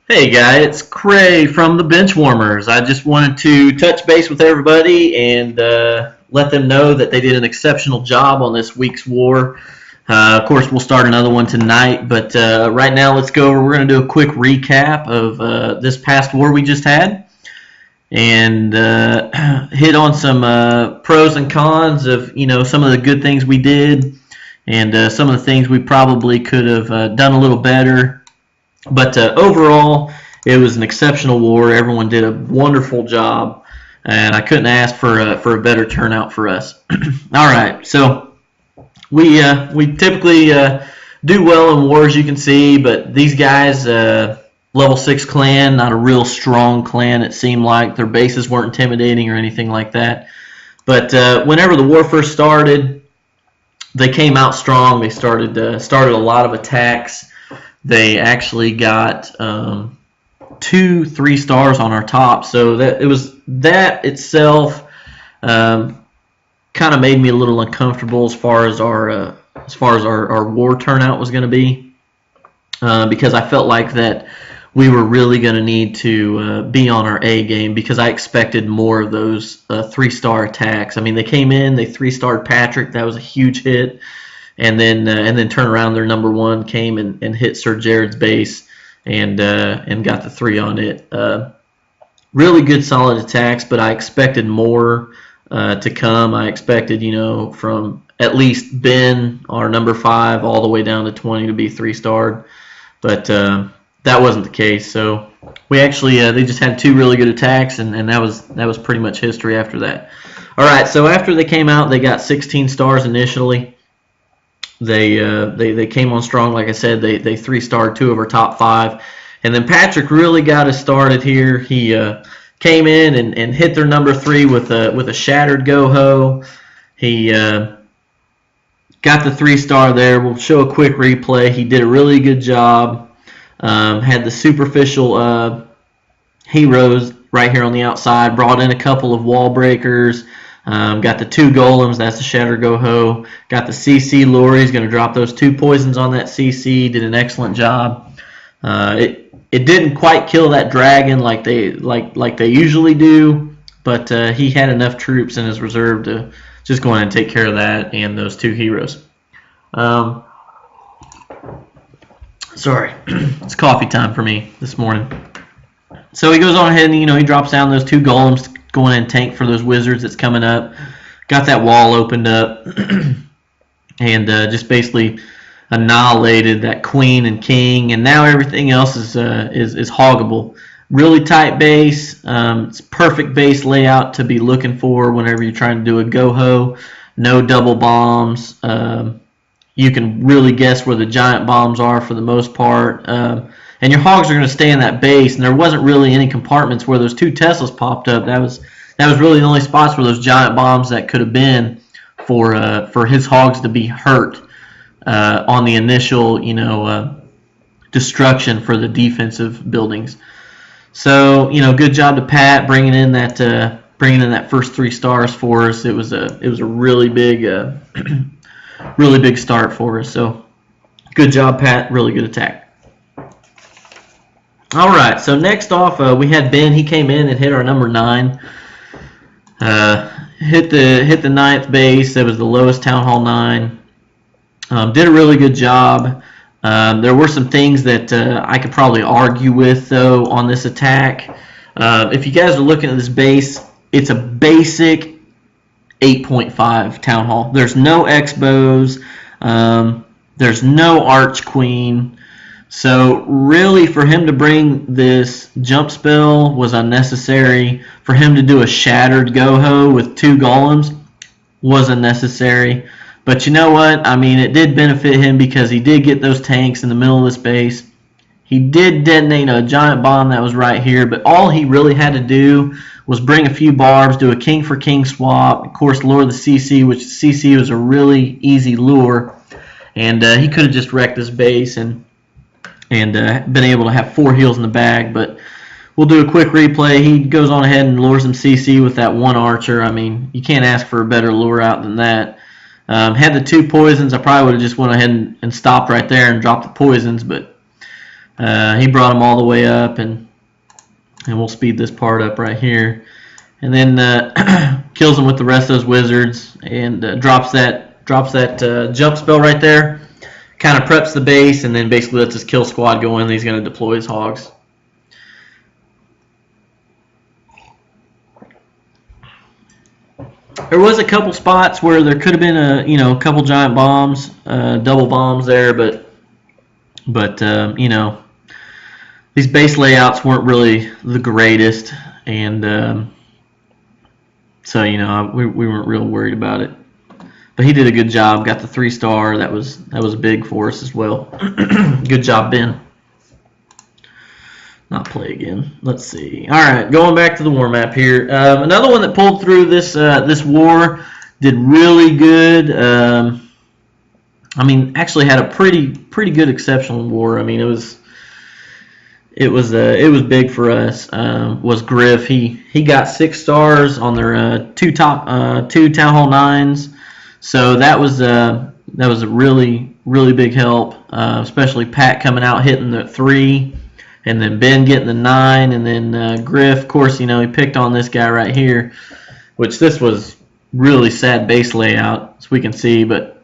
Hey guy, it's Cray from the Benchwarmers. I just wanted to touch base with everybody and let them know that they did an exceptional job on this week's war. Of course, we'll start another one tonight, but right now let's go over. We're going to do a quick recap of this past war we just had and hit on some pros and cons of some of the good things we did and some of the things we probably could have done a little better, but overall, it was an exceptional war. Everyone did a wonderful job, and I couldn't ask for a better turnout for us. All right, so we typically do well in wars, you can see, but these guys, level 6 clan, not a real strong clan. It seemed like their bases weren't intimidating or anything like that. But whenever the war first started, they came out strong. They started a lot of attacks. They actually got 2 3 stars on our top, so that itself kind of made me a little uncomfortable as far as our war turnout was going to be, because I felt like that we were really going to need to be on our A game, because I expected more of those 3-star attacks. I mean, they came in, they 3-starred Patrick. That was a huge hit. And then turn around, their number 1 came and hit Sir Jared's base and got the 3 on it. Really good, solid attacks, but I expected more to come. I expected, from at least Ben, our number 5, all the way down to 20 to be 3-starred, but that wasn't the case. So we actually they just had 2 really good attacks, and that was pretty much history after that. All right, so after they came out, they got 16 stars initially. They came on strong, like I said. They 3-starred 2 of our top 5, and then Patrick really got us started here. He came in and hit their number 3 with a shattered go-ho. He got the 3-star there. We'll show a quick replay. He did a really good job. Had the superficial heroes right here on the outside. Brought in a couple of wall breakers. Got the 2 golems, that's the Shatter Go-Ho. Got the CC lure, he's going to drop those 2 poisons on that CC. Did an excellent job. It didn't quite kill that dragon like they usually do, but he had enough troops in his reserve to just go in and take care of that and those 2 heroes. Sorry, it's coffee time for me this morning. So he goes on ahead and he drops down those 2 golems, going in and tank for those wizards that's coming up. Got that wall opened up and just basically annihilated that queen and king, and now everything else is hoggable. Really tight base. It's perfect base layout to be looking for whenever you're trying to do a go-ho. No double bombs. You can really guess where the giant bombs are for the most part. And your hogs are going to stay in that base, and there wasn't really any compartments where those 2 Teslas popped up. That was really the only spots where those giant bombs that could have been for his hogs to be hurt on the initial destruction for the defensive buildings. So good job to Pat bringing in that first 3 stars for us. It was a really big really big start for us. So good job, Pat. Really good attack. All right, so next off, we had Ben. He came in and hit our number 9. Hit the 9th base. That was the lowest Town Hall 9. Did a really good job. There were some things that I could probably argue with, though, on this attack. If you guys are looking at this base, it's a basic 8.5 Town Hall. There's no X-bows. There's no Arch Queen. So really, for him to bring this jump spell was unnecessary. For him to do a shattered go-ho with 2 golems was unnecessary. But you know what? I mean, it did benefit him because he did get those tanks in the middle of this base. He did detonate a giant bomb that was right here, but all he really had to do was bring a few barbs, do a king for king swap, of course lure the CC, which CC was a really easy lure, and he could have just wrecked this base and been able to have 4 heals in the bag. But we'll do a quick replay. He goes on ahead and lures some CC with that 1 archer. I mean, you can't ask for a better lure out than that. Had the 2 poisons, I probably would have just went ahead and stopped right there and dropped the poisons, but He brought them all the way up, and we'll speed this part up right here. And then kills them with the rest of those wizards, and drops that jump spell right there. Kind of preps the base, and then basically lets his kill squad go in, and he's going to deploy his hogs. There was a couple spots where there could have been a couple giant bombs, double bombs there, but these base layouts weren't really the greatest, and so we weren't real worried about it. But he did a good job. Got the 3-star. That was big for us as well. Good job, Ben. Not play again. Let's see. All right, going back to the war map here. Another one that pulled through this war, did really good. Actually had a pretty good exceptional war. It was big for us. Was Griff? He got 6 stars on their two Town Hall 9s. So that was a really big help, especially Pat coming out hitting the 3, and then Ben getting the 9, and then Griff, of course, he picked on this guy right here, which this was really sad base layout, as we can see, but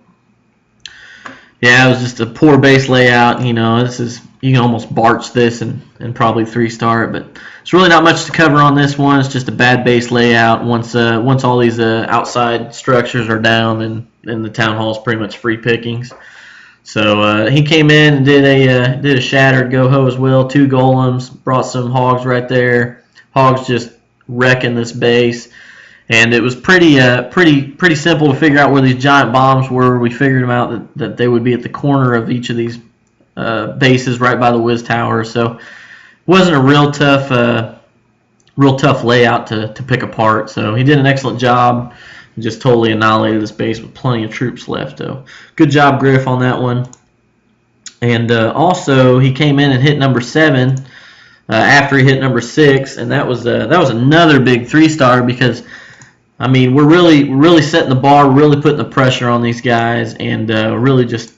yeah, it was just a poor base layout. This is, you can almost barch this and probably 3-star it, but it's really not much to cover on this one. It's just a bad base layout. Once all these outside structures are down, then the town hall is pretty much free pickings. So he came in and did a shattered go-ho as well. 2 golems, brought some hogs right there. Hogs just wrecking this base. And it was pretty simple to figure out where these giant bombs were. We figured them out that they would be at the corner of each of these bases right by the Wiz Tower. So it wasn't a real tough layout to pick apart. So he did an excellent job. Just totally annihilated this base with plenty of troops left. So good job, Griff, on that one. And also he came in and hit number 7 after he hit number 6, and that was another big 3-star because we're really setting the bar, really putting the pressure on these guys, and really just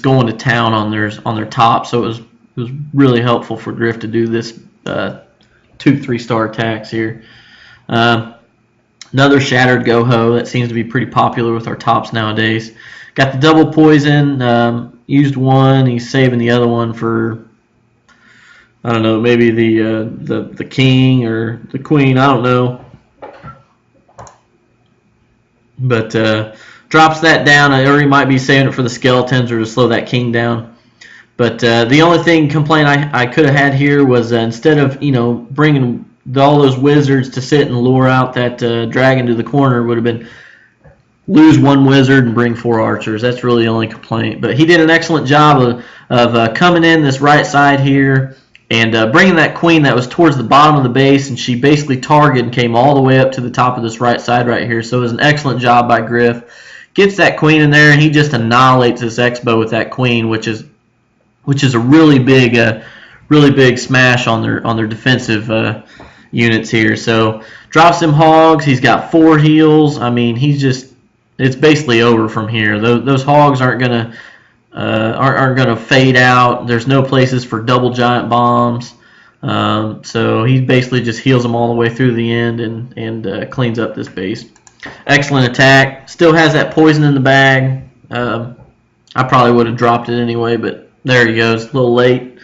going to town on their top. So it was really helpful for Griff to do this 2 3-star attacks here. Another shattered go-ho that seems to be pretty popular with our tops nowadays. Got the double poison. Used one. He's saving the other one for, I don't know, maybe the king or the queen. I don't know. But drops that down, or he might be saving it for the skeletons or to slow that king down. But the only complaint I could have had here was instead of bringing all those wizards to sit and lure out that dragon to the corner, would have been lose 1 wizard and bring 4 archers. That's really the only complaint. But he did an excellent job of coming in this right side here and bringing that queen that was towards the bottom of the base, and she basically targeted and came all the way up to the top of this right side right here. So it was an excellent job by Griff. Gets that queen in there, and he just annihilates this X-bow with that queen, which is a really big smash on their defensive units here. So drops him hogs. He's got 4 heals. It's basically over from here. Those hogs aren't gonna fade out. There's no places for double giant bombs. So he basically just heals them all the way through the end and cleans up this base. Excellent attack. Still has that poison in the bag. I probably would have dropped it anyway, but there he goes. A little late,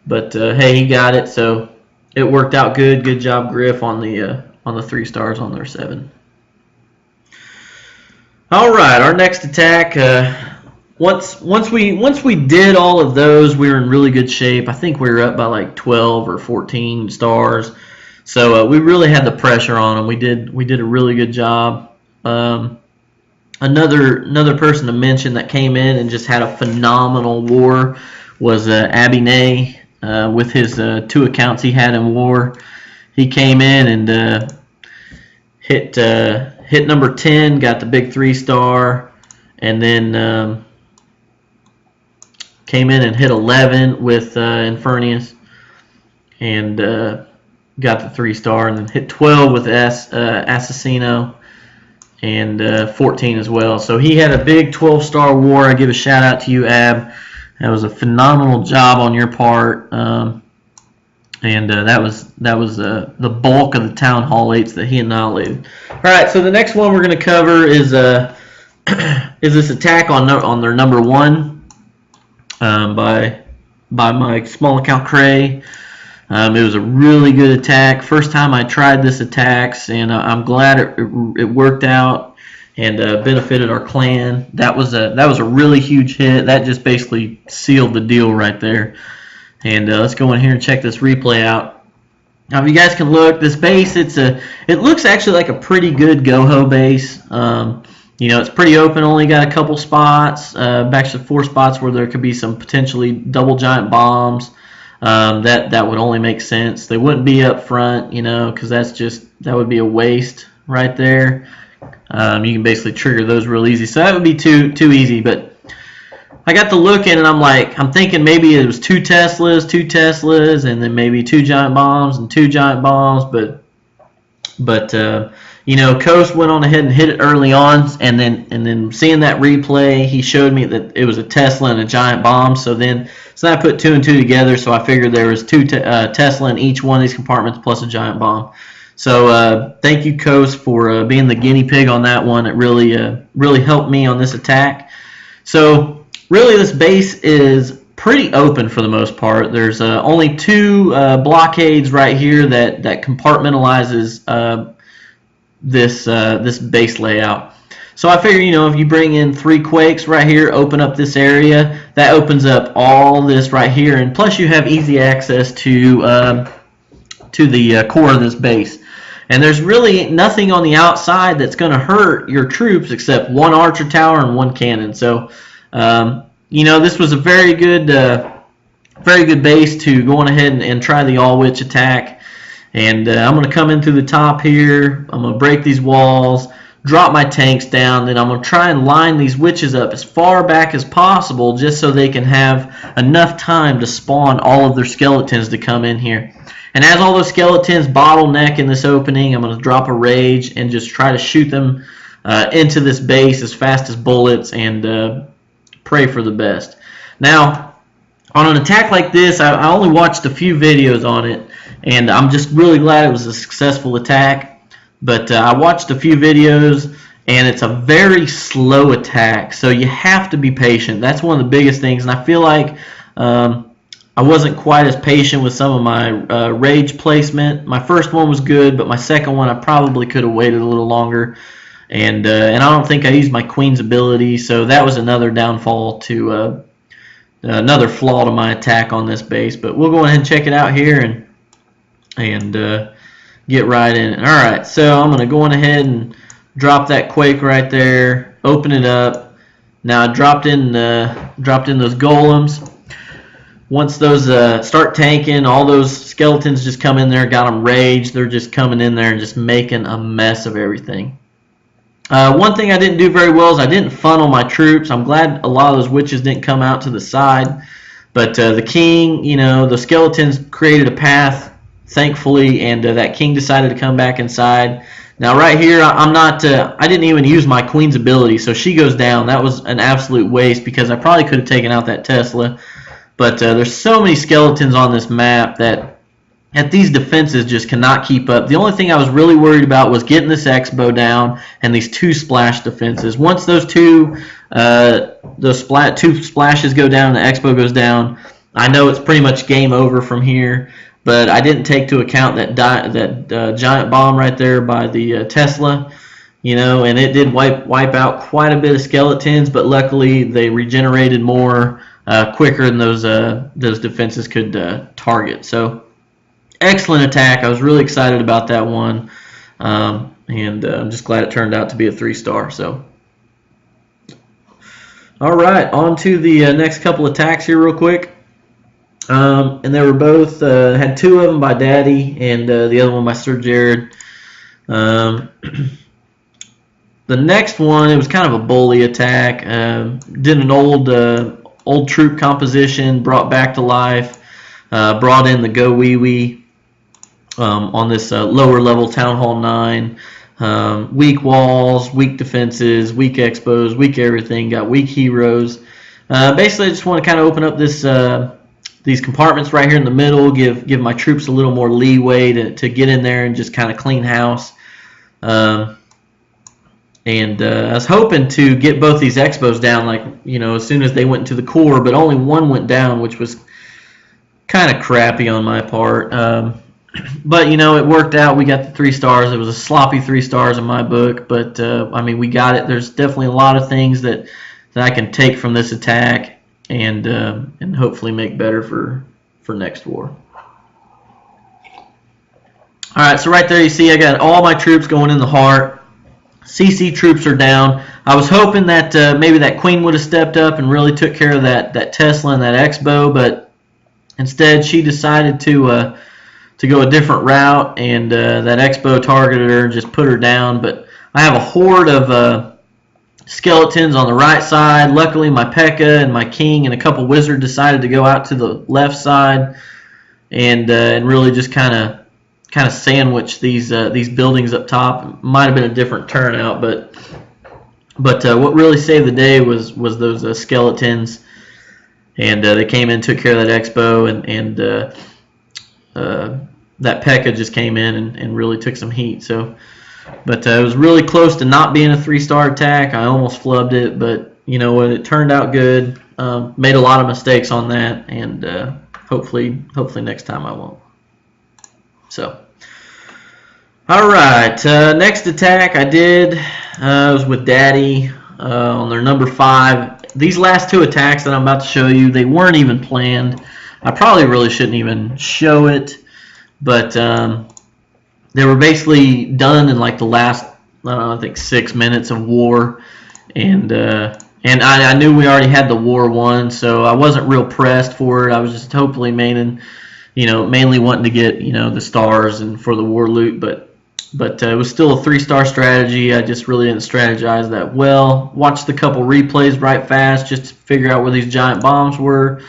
but hey, he got it. So it worked out good. Good job, Griff, on the 3-stars on their 7. All right, our next attack. Once we did all of those, we were in really good shape. I think we were up by like 12 or 14 stars. So we really had the pressure on them. We did a really good job. Another person to mention that came in and just had a phenomenal war was Abby Nay. With his 2 accounts he had in war, he came in and hit number 10, got the big 3-star, and then came in and hit 11 with Infernius, and got the 3-star, and then hit 12 with Assassino, and 14 as well. So he had a big 12-star war. I give a shout out to you, Ab. That was a phenomenal job on your part. And that was the bulk of the Town Hall 8s that he annihilated. All right, so the next one we're going to cover is this attack on their number 1 by my small account Cray. It was a really good attack. First time I tried this attacks, and I'm glad it worked out and benefited our clan. That was a really huge hit. That just basically sealed the deal right there. And let's go in here and check this replay out. Now, if you guys can look, this base, it looks actually like a pretty good Goho base. It's pretty open, only got a couple spots, actually 4 spots where there could be some potentially double giant bombs. That would only make sense. They wouldn't be up front, because that would be a waste right there. You can basically trigger those real easy. So that would be too easy, but I got to looking and I'm thinking maybe it was 2 Teslas, and then maybe 2 giant bombs and 2 giant bombs, but Coast went on ahead and hit it early on, and then seeing that replay, he showed me that it was a Tesla and a giant bomb. So I put 2 and 2 together, so I figured there was 2 Tesla in each one of these compartments plus a giant bomb. So thank you, Coast, for being the guinea pig on that one. It really helped me on this attack. So really, this base is pretty open for the most part. There's only 2 blockades right here that compartmentalizes this base layout. So I figure, if you bring in 3 quakes right here, open up this area, that opens up all this right here, and plus you have easy access to the core of this base. And there's really nothing on the outside that's going to hurt your troops except 1 archer tower and 1 cannon. So this was a very good base to go on ahead and try the All Witch attack. And I'm going to come in through the top here. I'm going to break these walls, drop my tanks down, then I'm going to try and line these witches up as far back as possible just so they can have enough time to spawn all of their skeletons to come in here. And as all those skeletons bottleneck in this opening, I'm going to drop a rage and just try to shoot them into this base as fast as bullets and pray for the best. Now, on an attack like this, I only watched a few videos on it, and I'm just really glad it was a successful attack. But I watched a few videos, and it's a very slow attack, so you have to be patient. That's one of the biggest things, and I feel like I wasn't quite as patient with some of my rage placement. My first one was good, but my second one I probably could have waited a little longer. And I don't think I used my Queen's ability, so that was another downfall to another flaw to my attack on this base. But we'll go ahead and check it out here and get right in. All right, so I'm going to go on ahead and drop that Quake right there, open it up. Now I dropped in those golems. Once those start tanking, all those skeletons just come in there, got them raged. They're just coming in there and just making a mess of everything. One thing I didn't do very well is I didn't funnel my troops. I'm glad a lot of those witches didn't come out to the side. But the king, the skeletons created a path, thankfully, and that king decided to come back inside. Now right here, I didn't even use my Queen's ability, so she goes down. That was an absolute waste because I probably could have taken out that Tesla. But there's so many skeletons on this map that these defenses just cannot keep up. The only thing I was really worried about was getting this Expo down and these 2 splash defenses. Once those two splashes go down and the Expo goes down, I know it's pretty much game over from here. But I didn't take into account that giant bomb right there by the Tesla. And it did wipe out quite a bit of skeletons, but luckily they regenerated more quicker than those defenses could target. So excellent attack. I was really excited about that one, and I'm just glad it turned out to be a 3-star. So, all right, on to the next couple attacks here real quick. And they were both had 2 of them by Daddy, and the other one by Sir Jared. The next one, it was kind of a bully attack. Did an old troop composition, brought back to life, brought in the Go Wee Wee on this lower level Town Hall 9. Weak walls, weak defenses, weak expos, weak everything, got weak heroes. Basically, I just want to kind of open up this these compartments right here in the middle, give my troops a little more leeway to get in there and just kind of clean house. And I was hoping to get both these Expos down, like, as soon as they went into the core, but only one went down, which was kind of crappy on my part. But, it worked out. We got the 3 stars. It was a sloppy 3 stars in my book, but, we got it. There's definitely a lot of things that I can take from this attack and hopefully make better for next war. All right, so right there you see I got all my troops going in the heart. CC troops are down. I was hoping that maybe that queen would have stepped up and really took care of that Tesla and that Expo, but instead she decided to go a different route, and that Expo targeted her and just put her down. But I have a horde of skeletons on the right side. Luckily, my P.E.K.K.A. and my king and a couple wizards decided to go out to the left side and really just kind of sandwich these buildings up top. Might have been a different turnout, but what really saved the day was those skeletons, and they came in, took care of that Expo, and that P.E.K.K.A. just came in and really took some heat. So, but it was really close to not being a 3-star attack. I almost flubbed it, but you know what? It turned out good. Made a lot of mistakes on that, and hopefully next time I won't. So. All right, next attack I did was with Daddy on their number 5. These last 2 attacks that I'm about to show you, they weren't even planned. I probably really shouldn't even show it, but they were basically done in like the last, I think 6 minutes of war, and I knew we already had the war won, so I wasn't real pressed for it. I was just hopefully mainly wanting to get the stars and for the war loot, but it was still a 3-star strategy. I just really didn't strategize that well. Watched a couple replays right fast just to figure out where these giant bombs were,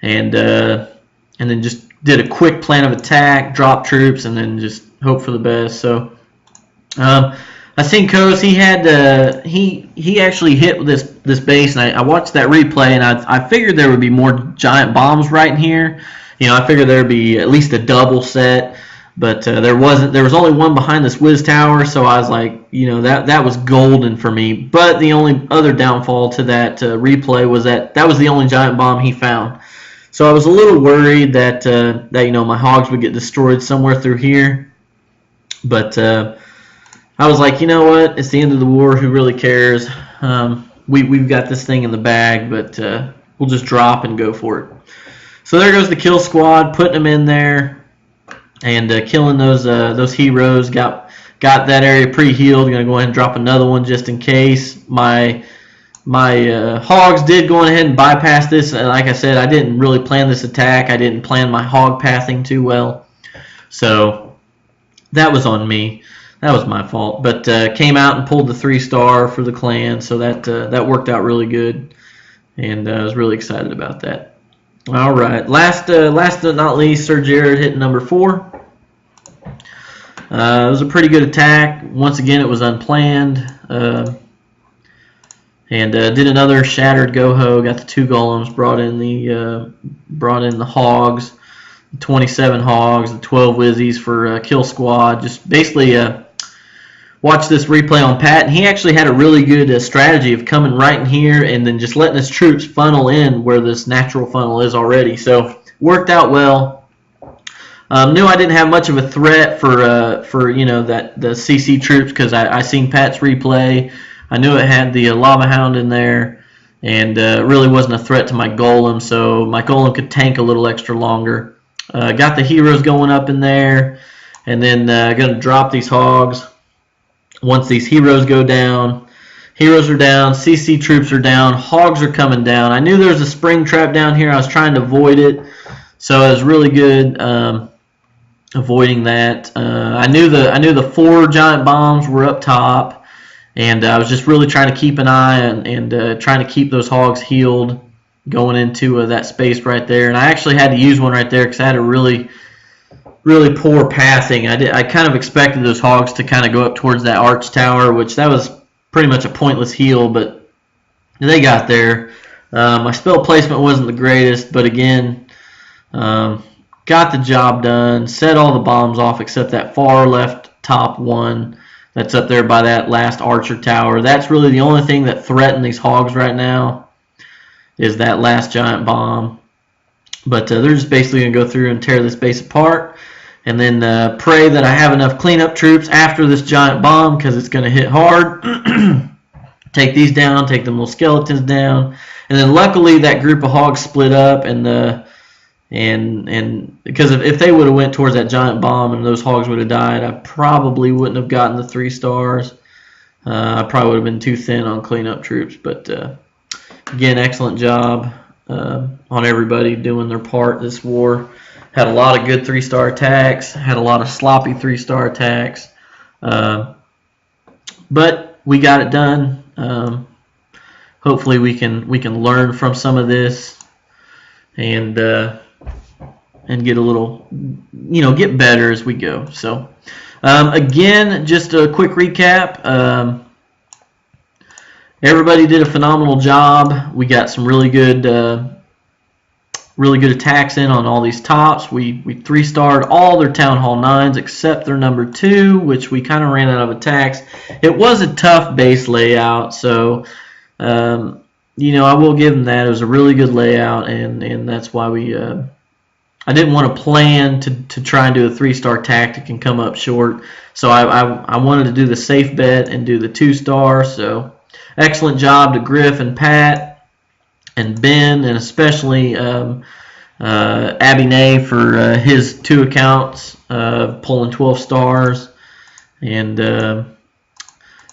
and then just did a quick plan of attack, drop troops, and then just hope for the best. So I seen Kos. He had he actually hit this base, and I watched that replay, and I figured there would be more giant bombs right in here. I figured there would be at least a double set. But there wasn't. There was only one behind this Wiz Tower, so I was like, that was golden for me. But the only other downfall to that replay was that was the only giant bomb he found. So I was a little worried that my hogs would get destroyed somewhere through here. But I was like, you know what? It's the end of the war. Who really cares? We've got this thing in the bag, but we'll just drop and go for it. So there goes the kill squad, putting them in there. And killing those heroes, got that area pre-healed. Going to go ahead and drop another one just in case. My hogs did go ahead and bypass this. And like I said, I didn't really plan this attack. I didn't plan my hog pathing too well. So that was on me. That was my fault. But came out and pulled the 3-star for the clan. So that worked out really good. And I was really excited about that. All right. Last but not least, Sir Jared hit number 4. It was a pretty good attack. Once again, it was unplanned. And did another shattered Goho. Got the 2 golems. Brought in the hogs. 27 hogs. The 12 Wizzies for kill squad. Just basically watched this replay on Pat, and he actually had a really good strategy of coming right in here and then just letting his troops funnel in where this natural funnel is already. So worked out well. Knew I didn't have much of a threat for the CC troops because I seen Pat's replay. I knew it had the Lava Hound in there, and really wasn't a threat to my golem, so my golem could tank a little extra longer. Got the heroes going up in there, and then going to drop these hogs. Once these heroes go down, heroes are down, CC troops are down, hogs are coming down. I knew there was a spring trap down here. I was trying to avoid it, so it was really good avoiding that. I knew the 4 giant bombs were up top, and I was just really trying to keep an eye and trying to keep those hogs healed going into that space right there. And I actually had to use one right there because I had a really poor pathing. I kind of expected those hogs to kind of go up towards that arch tower, which that was pretty much a pointless heal, but they got there. My spell placement wasn't the greatest, but again, got the job done, set all the bombs off except that far left top one that's up there by that last archer tower. That's really the only thing that threatened these hogs right now, is that last giant bomb. But they're just basically going to go through and tear this base apart, and then pray that I have enough cleanup troops after this giant bomb, because it's going to hit hard. Take these down, take the little skeletons down, and then luckily that group of hogs split up, and because if they would have went towards that giant bomb and those hogs would have died, I probably wouldn't have gotten the 3 stars. I probably would have been too thin on cleanup troops, but again, excellent job on everybody doing their part this war. Had a lot of good 3-star attacks, had a lot of sloppy 3-star attacks, but we got it done. Hopefully we can learn from some of this and get a little, get better as we go. So again, just a quick recap. Everybody did a phenomenal job. We got some really good attacks in on all these tops. We 3-starred all their Town Hall 9s except their number 2, which we kind of ran out of attacks. It was a tough base layout, so I will give them that. It was a really good layout, and that's why we. I didn't want to plan to try and do a 3-star tactic and come up short, so I wanted to do the safe bet and do the 2-star. So excellent job to Griff and Pat and Ben, and especially Abby Nay for his 2 accounts, pulling 12 stars. And the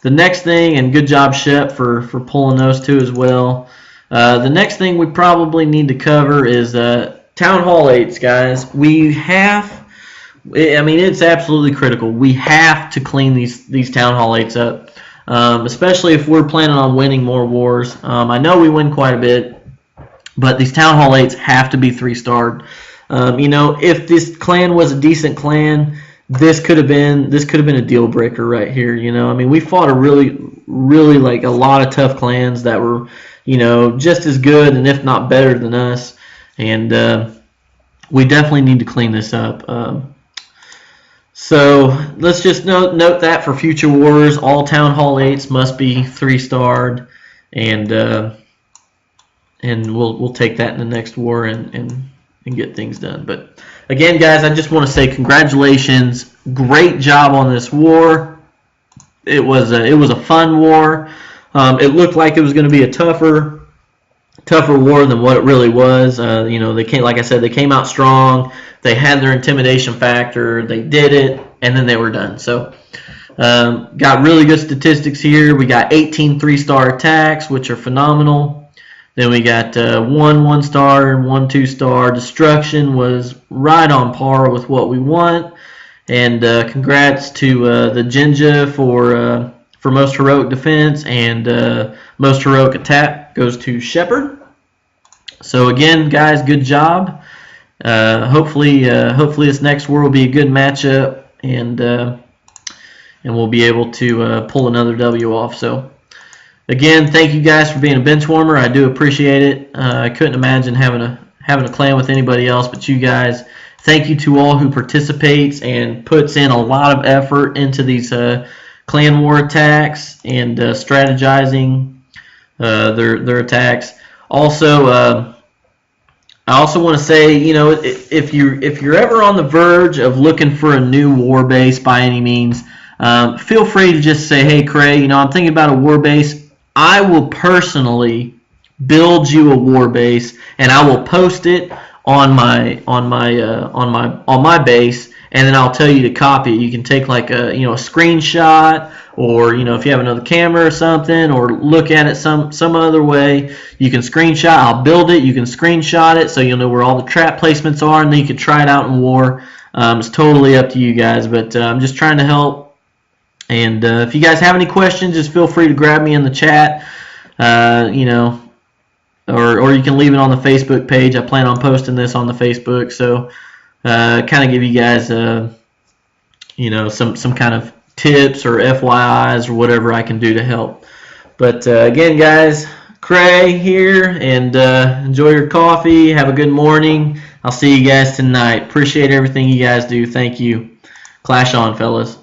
next thing, and good job Shep for pulling those 2 as well. The next thing we probably need to cover is Town Hall 8s, guys. It's absolutely critical. We have to clean these Town Hall 8s up, especially if we're planning on winning more wars. I know we win quite a bit, but these Town Hall 8s have to be 3-starred. If this clan was a decent clan, this could have been a deal breaker right here. We fought a really a lot of tough clans that were just as good and if not better than us. And we definitely need to clean this up. So let's just note that for future wars, all Town Hall 8s must be 3-starred, and we'll take that in the next war and get things done. But again, guys, I just want to say congratulations. Great job on this war. It was a fun war. It looked like it was going to be a tougher war than what it really was. They came out strong. They had their intimidation factor. They did it, and then they were done. So got really good statistics here. We got 18 3-star attacks, which are phenomenal. Then we got 1 1-star and 1 2-star. Destruction was right on par with what we want. And congrats to the Jinja for most heroic defense, and most heroic attack goes to Shepard. So again, guys, good job. Hopefully this next war will be a good matchup, and we'll be able to pull another W off. So again, thank you guys for being a bench warmer. I do appreciate it. I couldn't imagine having a clan with anybody else but you guys. Thank you to all who participates and puts in a lot of effort into these clan war attacks and strategizing their attacks. Also, I also want to say, if you're ever on the verge of looking for a new war base by any means, feel free to just say, "Hey, Cray, I'm thinking about a war base." I will personally build you a war base, and I will post it on my base, and then I'll tell you to copy it. You can take like a screenshot, or if you have another camera or something, or look at it some other way, you can screenshot. I'll build it. You can screenshot it so you'll know where all the trap placements are, and then you can try it out in war. It's totally up to you guys, but I'm just trying to help. And if you guys have any questions, just feel free to grab me in the chat. Or you can leave it on the Facebook page. I plan on posting this on the Facebook, so kind of give you guys some kind of tips or FYIs or whatever I can do to help. But again, guys, Cray here, and enjoy your coffee. Have a good morning. I'll see you guys tonight. Appreciate everything you guys do. Thank you. Clash on, fellas.